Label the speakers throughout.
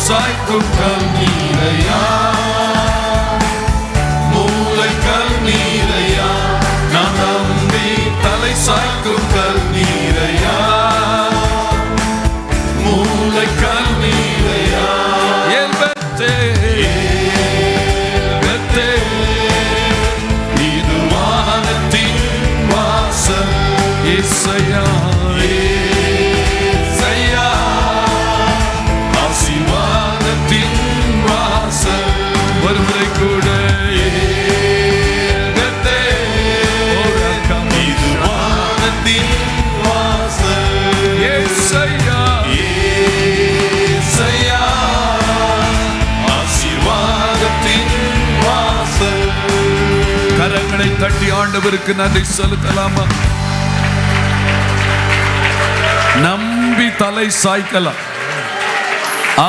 Speaker 1: சாய்க்கும் கல் நீரையா, மூளை கல் நீரையா, நான் நம்பி தலை சாய்க்கும் கல் நீரையா, மூளை கல் நீரையா. என் பெத்தே இது வானத்தின் வாசல் இசையா, ஒருமுறை கூட இது வானத்தின் வாசல் ஏசையா, ஏசையா, ஆசீர்வாதத்தின் வாசல். கரங்களை தட்டி ஆண்டவருக்கு நன்றி செலுத்தலாமா? நம்பி தலை சாய்க்கலாம்,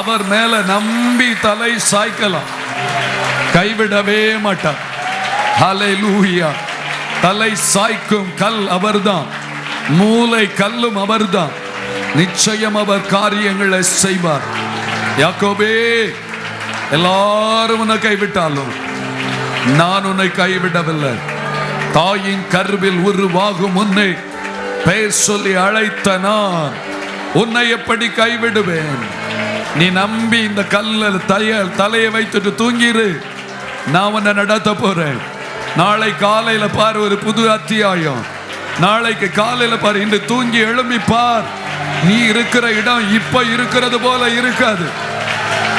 Speaker 1: அவர் மேல நம்பி தலை சாய்க்கலாம், கைவிடவே மாட்டார். ஹல்லேலூயா. தலை சாய்க்கும் கல் அவர்தான், மூளை கல்லும் அவர்தான். நிச்சயம் அவர் காரியங்களை செய்வார். யாக்கோபே, எல்லாரும் உன்னை கைவிட்டாலும் நான் உன்னை கைவிடவில்லை. தாயின் கருவில் உருவாகும் உன்னை பெயர் சொல்லி அழைத்த நான் உன்னை எப்படி கைவிடுவேன்? நீ நம்பி இந்த கல்ல தலையை வைத்துட்டு தூங்கிரு. நான் உன்னை நடத்த போறேன். நாளை காலையில பார் ஒரு புது அத்தியாயம். நாளைக்கு காலையில பார், இன்று தூங்கி எழும்பி பார். நீ இருக்கிற இடம் இப்ப இருக்கிறது போல இருக்காது.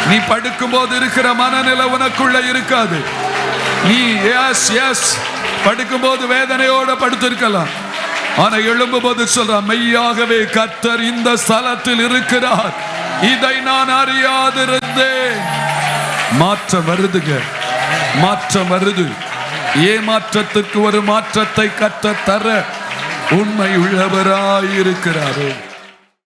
Speaker 1: நீ படுக்கும் போது இருக்கிற மனநிலை உனக்குள்ள இருக்காது. நீ படுக்கும் போது வேதனையோட படுத்திருக்கலாம். ஆனா எழும்பும் போது சொல்ற, மெய்யாகவே கர்த்தர் இந்த ஸ்தலத்தில் இருக்கிறார், இதை நான் அறியாதிருந்தேன். மாற்றம் வருதுங்க, மாற்றம் வருது. ஏமாற்றத்திற்கு ஒரு மாற்றத்தை கர்த்தர் தர உண்மை உள்ளவராயிருக்கிறாரே.